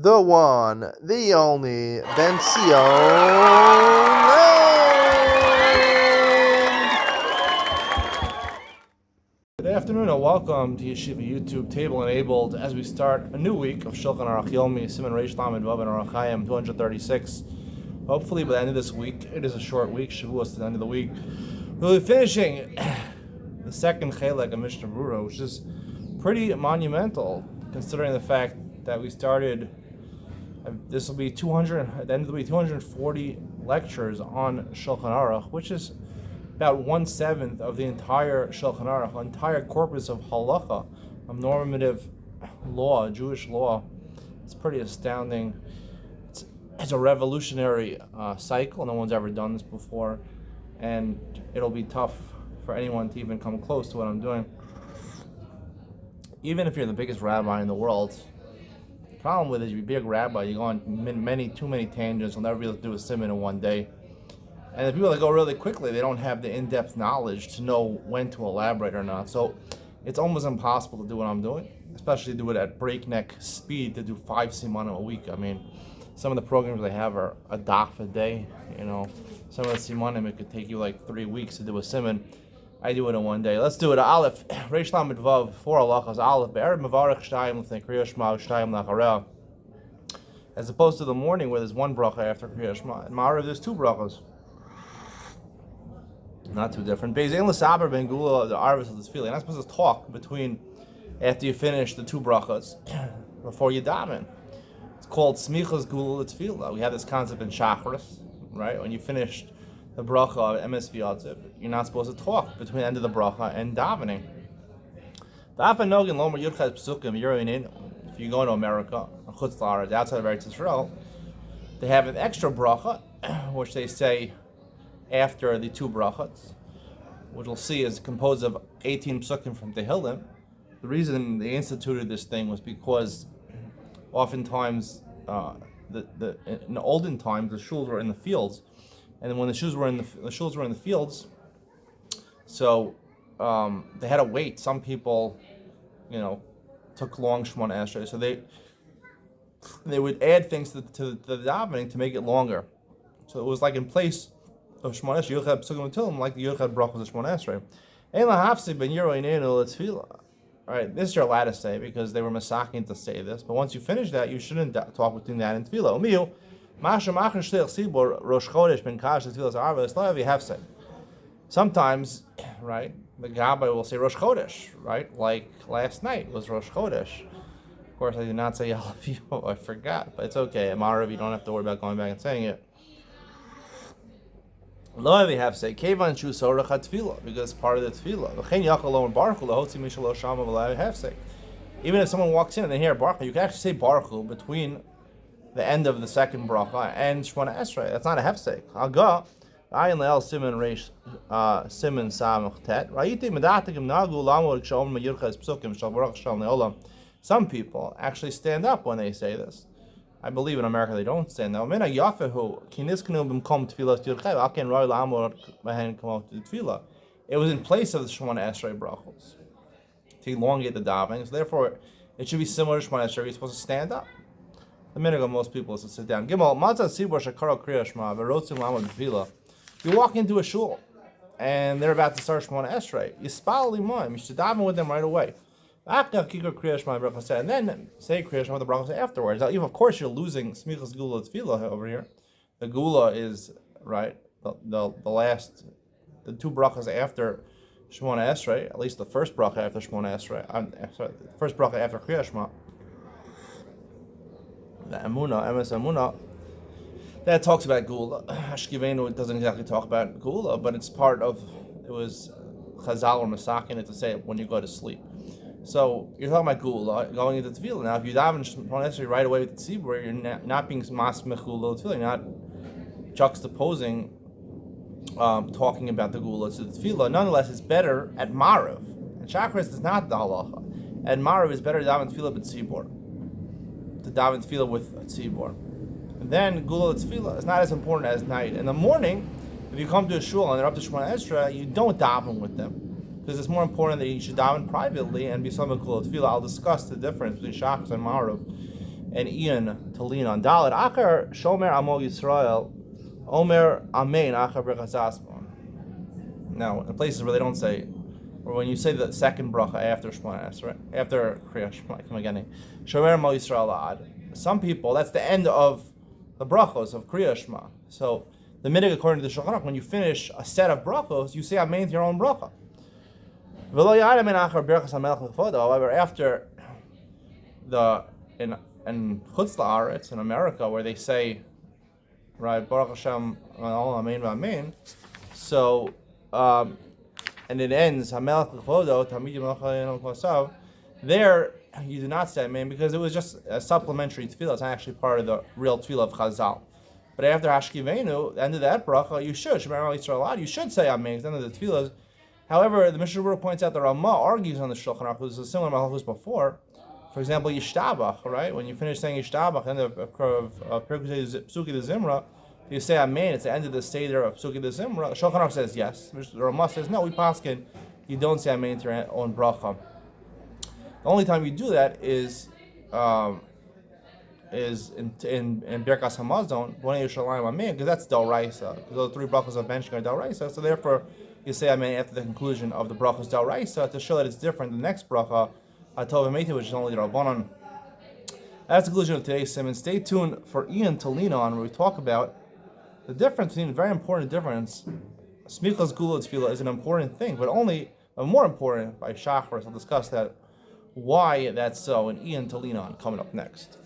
the one, the only, Benzion. Good afternoon and welcome to Yeshiva YouTube Table Enabled as we start a new week of Shulchan Aruch Yomi, Siman Reish Lamed Vav and Aruch Chaim 236. Hopefully by the end of this week, it is a short week, Shavuos to the end of the week, we'll be finishing the second Chelek of Mishnah Berurah, which is pretty monumental considering the fact that we started, this will be 200, at the end of the week, 240 lectures on Shulchan Aruch, which is about 1/7 of the entire Shulchan Aruch, the entire corpus of halacha, of normative law, Jewish law. It's pretty astounding. It's a revolutionary cycle. No one's ever done this before, and it'll be tough for anyone to even come close to what I'm doing. Even if you're the biggest rabbi in the world, the problem with it is you're a big rabbi, you go on too many tangents, you'll never be able to do a siman in one day. And the people that go really quickly, they don't have the in-depth knowledge to know when to elaborate or not. So it's almost impossible to do what I'm doing, especially do it at breakneck speed to do 5 simanim a week. I mean, some of the programs they have are a daf a day. You know, some of the simanim, it could take you like 3 weeks to do a siman. I do it in one day. Let's do it. Aleph, Reish Lamed Vav, 4 halachas. Aleph, Be'erev Mevarech Shtayim L'fnei Kriya Shema Shtayim L'Achareh. As opposed to the morning where there's one bracha after Kriya Shema. In Ma'ariv there's 2 brachas. Not too different. Be'ezein L'Saber Ben Gula, the Arvis of this feeling. You're not supposed to talk between, after you finish the 2 brachas, before you daven. It's called Smichas Gula L'Tfilah. We have this concept in Shachris, right? When you finished the bracha of Emes V'Yatziv, you're not supposed to talk between the end of the bracha and davening. If you go to America, or Chutz La'aretz, outside of Eretz Yisrael, they have an extra bracha, which they say after the 2 brachas, which we'll see is composed of 18 psukim from Tehillim. The reason they instituted this thing was because oftentimes, in olden times, the shuls were in the fields, and when the shuls were in the fields, so they had to wait. Some people, took long Shemona Esrei, so they would add things to the davening to make it longer. So it was like in place of Shemona Esrei, Yochad Psukim Utilim, like the Yochad Brachos of Shemona Esrei. Ein lahafsik ben yiro inenu l'tefillah. All right, this you're allowed to say because they were masaking to say this. But once you finish that, you shouldn't talk between that and tefillah. Umiyu, masha machar shliach sibor rosh chodesh ben kash tefillah zarva eslav yehafsek. Sometimes, right, the Gabbai will say Rosh Chodesh, right? Like last night was Rosh Chodesh. Of course, I did not say Yalav, I forgot, but it's okay. At Ma'ariv, you don't have to worry about going back and saying it. Lo we have say Kevan Shu Sorach Tefillah because it's part of the Tefillah. V'chein Yachal Lo and Baruch Hu Lahotzi Mishalo Shama V'Lo have say. Even if someone walks in and they hear Baruch Hu, you can actually say Baruch Hu between the end of the second bracha and Shemona Esrei. That's not a hefsek. Aga Ayin Le'el Siman Reish Siman Samach Tet. Ra'iti Medatikim Nagu Lamor Kshalom Meyurchas Psukim Shal Baruch Shalom Le'olam. Some people actually stand up when they say this. I believe in America they don't stand up. It was in place of the Shemona Esrei brachos to elongate the davening. So therefore, it should be similar to Shemona Esrei. You're supposed to stand up. The minhag of most people is to sit down. You walk into a shul and they're about to start Shemona Esrei. You spal limon. You should daven with them right away. And then say Kriya Shema the brachos afterwards. Now, of course, you're losing Smichas Gula Tefillah over here. The Gula is right. The last, the 2 brachos after Shemona Esrei, at least the first bracha after Shemona Esrei. The first bracha after Kriya Shema. The Emunah, Emes Emunah, that talks about Gula. Hashkivenu doesn't exactly talk about Gula, but it's part of. It was Chazal or Masakin it to say it when you go to sleep. So you're talking about Gula going into Tefillah. Now, if you daven Shemona Esrei right away with the Tzibur, you're not being masmech Gula Tefillah. You're not juxtaposing, talking about the Gula to the Tefillah. Nonetheless, it's better at Ma'ariv. And Shachris is not the halacha. At Ma'ariv, it's better to daven Tefillah with Tzibur. To daven Tefillah with Tzibur. And then Gula Tefillah is not as important as night. In the morning, if you come to a shul and they're up to Shemona Esrei, you don't daven with them. Because it's more important that you should daven privately and be some Gula Tefillah. I'll discuss the difference between Shachris and Ma'ariv and Ian to lean on. Dalit Achar Shomer Amo Yisrael Omer Amen Achar Birchas Asman. Now, in places where they don't say, or when you say the second bracha after Shmones, right? After Kriya Shema, come again. Shomer Amo Yisrael Ad. Some people, that's the end of the brachos of Kriya Shema. So the minig, according to the Shulchan Aruch, when you finish a set of brachos, you say Amen to your own bracha. However, after in Chutz La'aretz, in America, where they say, right, Baruch Hashem, Amen, Amen. So, and it ends, Hamelach L'Chodo, Tamid Yimach Kosav. There, you do not say Amen because it was just a supplementary tefillah. It's not actually part of the real tefillah of Chazal. But after Hashkivenu, the end of that bracha, you should, Shemar Yisrael, you should say Amen, it's the end of the tefillah. However, the Mishnah Berurah points out that Ramah argues on the Shulchan Aruch, which is a similar malchus before. For example, Yishtabach, right? When you finish saying Yishtabach, end of Psuki the Zimra, you say Amen. It's the end of the Seder of Psuki the Zimra. Shulchan Aruch says yes. The Ramah says no. We paskin, you don't say Amen to your own bracha. The only time you do that is in Birkas Hamazon, Bonei Yerushalayim Amen, because that's D'Oraisa. Because those three brachas of benching are D'Oraisa. So therefore, you say Amen after the conclusion of the brachas D'Oraisa to show that it's different than the next bracha, Atov V'Meiti, which is only the Rabbanon. That's the conclusion of today's sermon. Stay tuned for Ian to lean on, where we talk about the difference between a very important difference. Smichas Gula Tefillah is an important thing, but only more important by Shachar. So I'll discuss that, why that's so, and Ian to lean on coming up next.